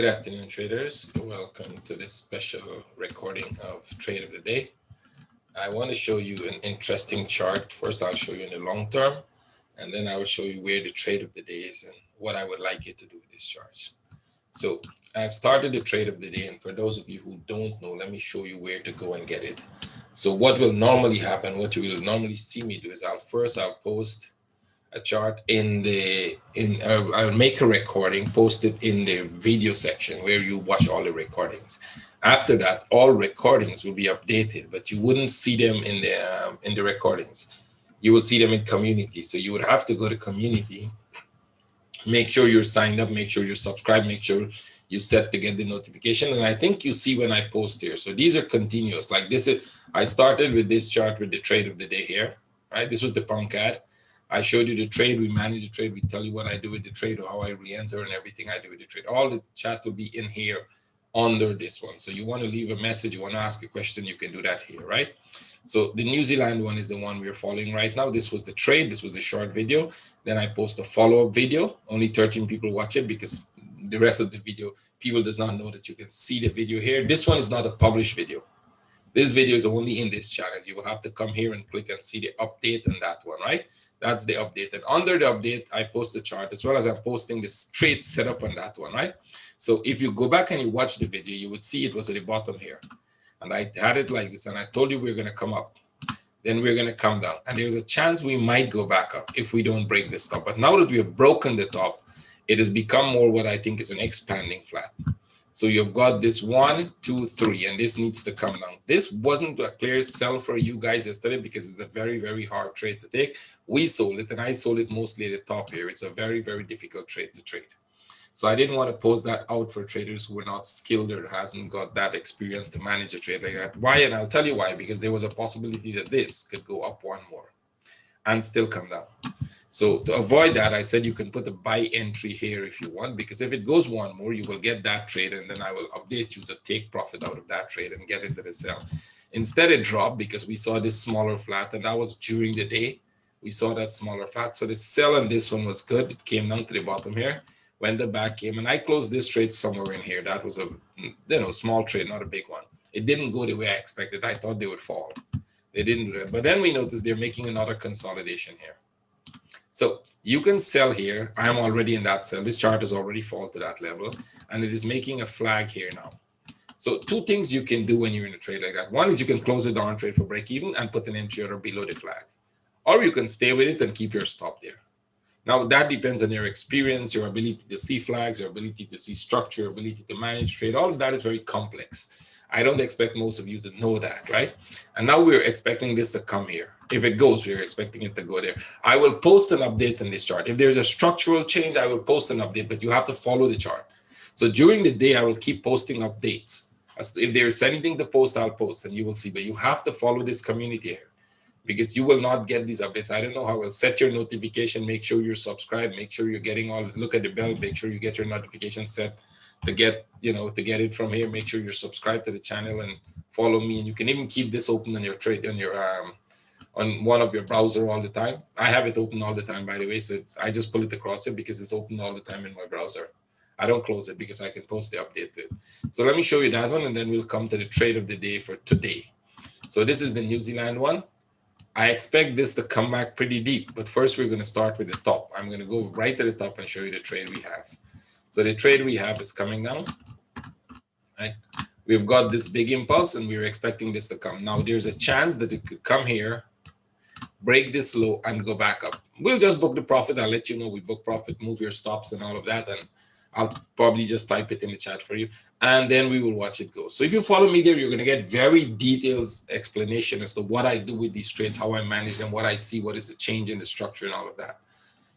Good afternoon, traders. Welcome to this special recording of Trade of the Day. I want to show you an interesting chart. First, I'll show you in the long term, and then I will show you where the trade of the day is and what I would like you to do with this chart. So I've started the trade of the day, and for those of you who don't know, let me show you where to go and get it. So what will normally happen, what you will normally see me do is I'll post a chart I'll make a recording, post it in the video section where you watch all the recordings. After that, all recordings will be updated, but you wouldn't see them in the recordings. You will see them in community. So you would have to go to community, make sure you're signed up, make sure you're subscribed, make sure you set to get the notification. And I think you see when I post here. So these are continuous. Like this is, I started with this chart with the trade of the day here, right? This was the punk ad. I showed you the trade, we manage the trade, we tell you what I do with the trade or how I re-enter and everything I do with the trade. All the chat will be in here under this one. So you want to leave a message, you want to ask a question, you can do that here, right? So the New Zealand one is the one we're following right now. This was the trade, this was the short video. Then I post a follow-up video. Only 13 people watch it because the rest of the video, people does not know that you can see the video here. This one is not a published video. This video is only in this channel. You will have to come here and click and see the update on that one, right? That's the update. And under the update, I post the chart as well as I'm posting this trade setup on that one, right? So if you go back and you watch the video, you would see it was at the bottom here. And I had it like this, and I told you we're going to come up. Then we're going to come down. And there's a chance we might go back up if we don't break this top. But now that we have broken the top, it has become more what I think is an expanding flat. So you've got this 1, 2, 3, and this needs to come down. This wasn't a clear sell for you guys yesterday because it's a very, very hard trade to take. We sold it, and I sold it mostly at the top here. It's a very, very difficult trade to trade. So I didn't want to post that out for traders who are not skilled or hasn't got that experience to manage a trade like that. Why? And I'll tell you why. Because there was a possibility that this could go up one more and still come down. So to avoid that, I said you can put a buy entry here if you want, because if it goes one more, you will get that trade, and then I will update you to take profit out of that trade and get into the sell. Instead, it dropped because we saw this smaller flat, and that was during the day. We saw that smaller flat. So the sell on this one was good. It came down to the bottom here. When the back came, and I closed this trade somewhere in here. That was a small trade, not a big one. It didn't go the way I expected. I thought they would fall. They didn't do that. But then we noticed they're making another consolidation here. So you can sell here. I'm already in that sell. This chart has already fallen to that level, and it is making a flag here now. So two things you can do when you're in a trade like that. One is you can close the down trade for break even and put an entry order below the flag, or you can stay with it and keep your stop there. Now that depends on your experience, your ability to see flags, your ability to see structure, your ability to manage trade. All of that is very complex. I don't expect most of you to know that, right? And now we're expecting this to come here. If it goes, we're expecting it to go there. I will post an update on this chart. If there's a structural change, I will post an update, but you have to follow the chart. So during the day, I will keep posting updates. If there's anything to post, I'll post, and you will see. But you have to follow this community here, because you will not get these updates. I don't know how. I'll set your notification, make sure you're subscribed, make sure you're getting all this. Look at the bell, make sure you get your notification set to get it from here. Make sure you're subscribed to the channel and follow me. And you can even keep this open on your trade on one of your browser all the time. I have it open all the time, by the way. So I just pull it across it because it's open all the time in my browser. I don't close it because I can post the update to it. So let me show you that one, and then we'll come to the trade of the day for today. So this is the New Zealand one. I expect this to come back pretty deep, but first we're going to start with the top. I'm going to go right to the top and show you the trade we have. So the trade we have is coming down, right? We've got this big impulse, and we're expecting this to come. Now there's a chance that it could come here, break this low, and go back up. We'll just book the profit. I'll let you know we book profit, move your stops and all of that, and I'll probably just type it in the chat for you, and then we will watch it go. So if you follow me there, you're going to get very detailed explanation as to what I do with these trades, how I manage them, what I see, what is the change in the structure and all of that.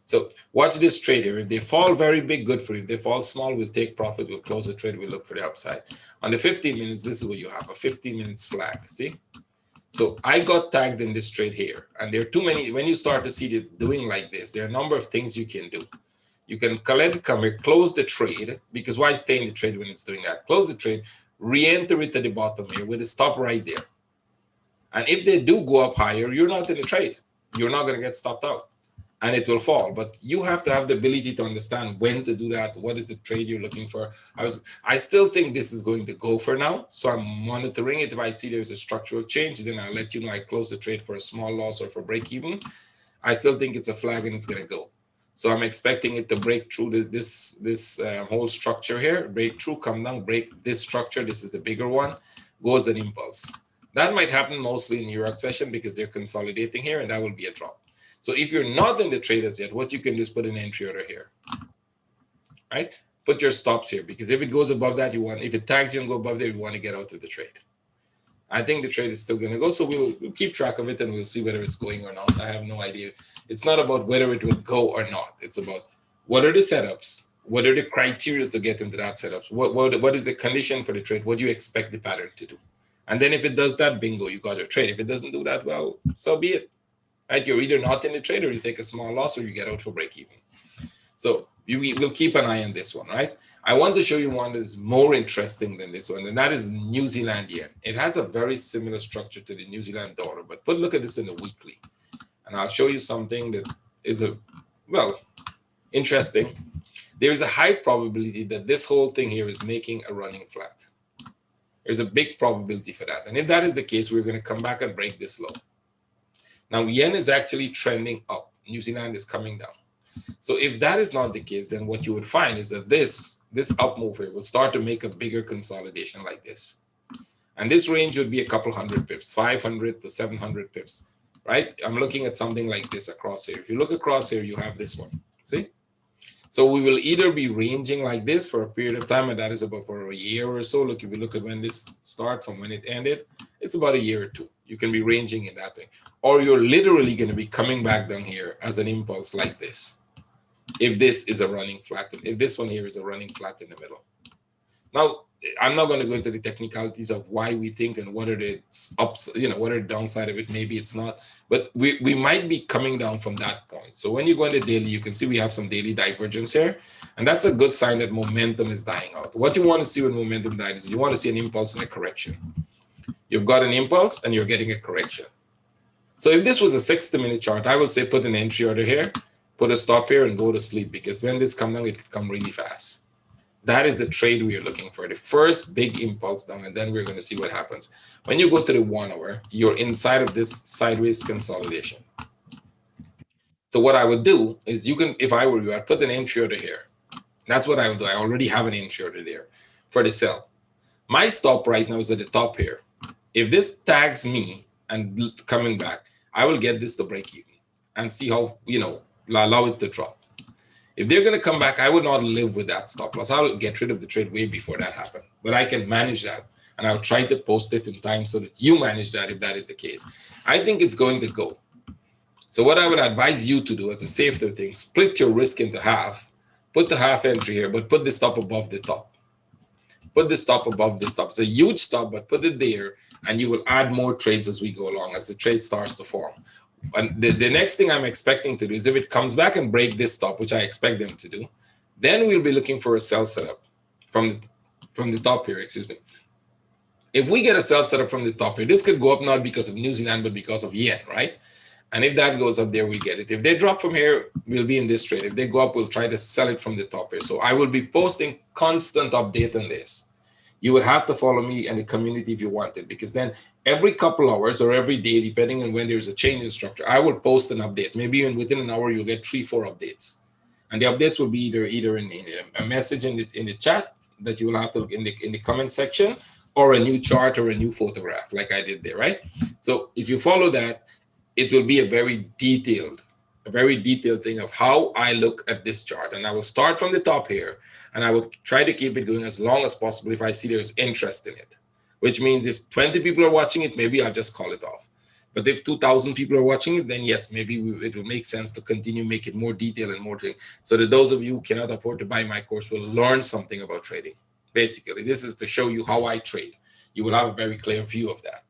So watch this trade here. If they fall very big, good for you. If they fall small, we'll take profit. We'll close the trade. We'll look for the upside. On the 15 minutes, this is what you have, a 15 minutes flag. See? So I got tagged in this trade here. And there are too many. When you start to see it doing like this, there are a number of things you can do. You can collect, come here, close the trade, because why stay in the trade when it's doing that? Close the trade, re-enter it at the bottom here with a stop right there. And if they do go up higher, you're not in the trade. You're not going to get stopped out. and it will fall. But you have to have the ability to understand when to do that. What is the trade you're looking for? I still think this is going to go for now. So I'm monitoring it. If I see there's a structural change, then I'll let you know I close the trade for a small loss or for break even. I still think it's a flag and it's going to go. So I'm expecting it to break through this whole structure here, break through, come down, break this structure. This is the bigger one, goes an impulse. That might happen mostly in New York session because they're consolidating here, and that will be a drop. So if you're not in the traders yet, what you can do is put an entry order here, right? Put your stops here, because if it goes above that, if it tags you and go above there, you want to get out of the trade. I think the trade is still going to go, so we'll keep track of it and we'll see whether it's going or not. I have no idea. It's not about whether it will go or not. It's about what are the setups, what are the criteria to get into that setups, what is the condition for the trade, what do you expect the pattern to do? And then if it does that, bingo, you got your trade. If it doesn't do that, well, so be it. Right? You're either not in the trade or you take a small loss or you get out for break even. So we'll keep an eye on this one, right? I want to show you one that is more interesting than this one, and that is New Zealand yen. It has a very similar structure to the New Zealand dollar, but look at this in the weekly. And I'll show you something that is interesting. There is a high probability that this whole thing here is making a running flat. There's a big probability for that. And if that is the case, we're going to come back and break this low. Now, yen is actually trending up. New Zealand is coming down. So if that is not the case, then what you would find is that this up move here will start to make a bigger consolidation like this. And this range would be a couple hundred pips, 500 to 700 pips, right? I'm looking at something like this across here. If you look across here, you have this one, see? So we will either be ranging like this for a period of time, and that is about for a year or so. Look, if you look at when this started from when it ended, it's about a year or two. You can be ranging in that thing. Or you're literally going to be coming back down here as an impulse like this. If this is a running flat, if this one here is a running flat in the middle. Now, I'm not going to go into the technicalities of why we think and what are the ups, what are the downside of it. Maybe it's not, but we might be coming down from that point. So when you go into daily, you can see we have some daily divergence here, and that's a good sign that momentum is dying out. What you want to see when momentum dies is you want to see an impulse and a correction. You've got an impulse and you're getting a correction. So if this was a 60-minute chart, I would say put an entry order here, put a stop here, and go to sleep, because when this comes down, it could come really fast. That is the trade we are looking for, the first big impulse down, and then we're going to see what happens. When you go to the 1 hour, you're inside of this sideways consolidation. So what I would do is if I were you, I'd put an entry order here. That's what I would do. I already have an entry order there for the sell. My stop right now is at the top here. If this tags me and coming back, I will get this to break even and see how, allow it to drop. If they're going to come back, I would not live with that stop loss. I will get rid of the trade way before that happened. But I can manage that, and I'll try to post it in time so that you manage that if that is the case. I think it's going to go. So what I would advise you to do as a safer thing, split your risk into half. Put the half entry here, but put the stop above the top. Put the stop above the stop. It's a huge stop, but put it there, and you will add more trades as we go along, as the trade starts to form. And the next thing I'm expecting to do is if it comes back and break this stop, which I expect them to do, then we'll be looking for a sell setup from the top here, excuse me. If we get a sell setup from the top here, this could go up not because of New Zealand, but because of yen, right? And if that goes up there, we get it. If they drop from here, we'll be in this trade. If they go up, we'll try to sell it from the top here. So I will be posting constant update on this. You would have to follow me and the community if you want it, because then every couple hours or every day, depending on when there's a change in structure, I will post an update. Maybe even within an hour, you'll get 3-4 updates. And the updates will be either in a message in the chat that you will have to look in the comment section, or a new chart or a new photograph like I did there, right? So if you follow that, it will be a very detailed thing of how I look at this chart. And I will start from the top here, and I will try to keep it going as long as possible if I see there's interest in it, which means if 20 people are watching it, maybe I'll just call it off. But if 2,000 people are watching it, then yes, maybe it will make sense to continue make it more detailed and more thing, so that those of you who cannot afford to buy my course will learn something about trading. Basically, this is to show you how I trade. You will have a very clear view of that.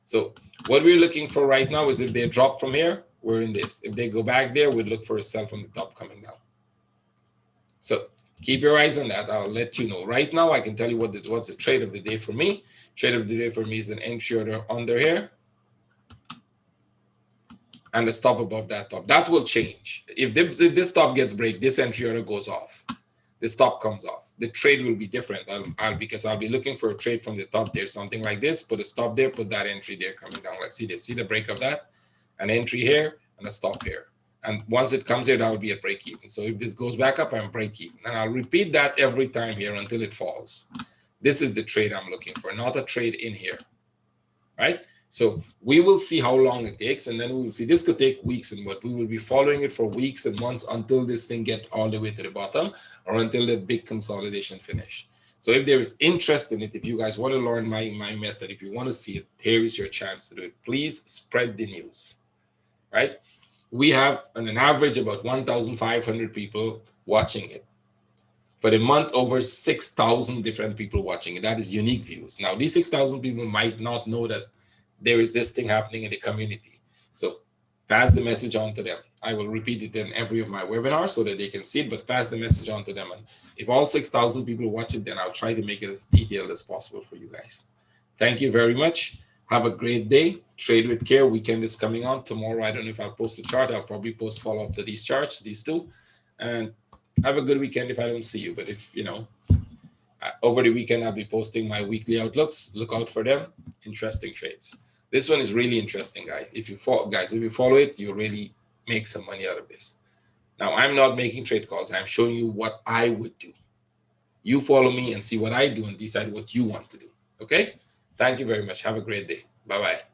So what we're looking for right now is if they drop from here, we're in this. If they go back there, we'd look for a sell from the top coming down. So keep your eyes on that. I'll let you know. Right now, I can tell you what's the trade of the day for me. Trade of the day for me is an entry order under here. and the stop above that top. That will change. If this stop gets break, this entry order goes off. The stop comes off. The trade will be different. Because I'll be looking for a trade from the top there, something like this. Put a stop there, put that entry there coming down. Let's see this. See the break of that? An entry here and a stop here. And once it comes here, that will be a break even. So if this goes back up, I'm break even. And I'll repeat that every time here until it falls. This is the trade I'm looking for, not a trade in here, right? So we will see how long it takes, and then we will see. This could take weeks, but we will be following it for weeks and months until this thing gets all the way to the bottom, or until the big consolidation finish. So if there is interest in it, if you guys want to learn my method, if you want to see it, here is your chance to do it. Please spread the news, right? We have on an average about 1,500 people watching it. For the month, over 6,000 different people watching it. That is unique views. Now, these 6,000 people might not know that there is this thing happening in the community. So pass the message on to them. I will repeat it in every of my webinars so that they can see it, but pass the message on to them. And if all 6,000 people watch it, then I'll try to make it as detailed as possible for you guys. Thank you very much. Have a great day. Trade with care. Weekend is coming on. Tomorrow, I don't know if I'll post a chart. I'll probably post follow-up to these charts, these two. And have a good weekend if I don't see you. But if, over the weekend, I'll be posting my weekly outlooks. Look out for them. Interesting trades. This one is really interesting, guys. If you follow it, you really make some money out of this. Now, I'm not making trade calls. I'm showing you what I would do. You follow me and see what I do and decide what you want to do. Okay? Thank you very much. Have a great day. Bye-bye.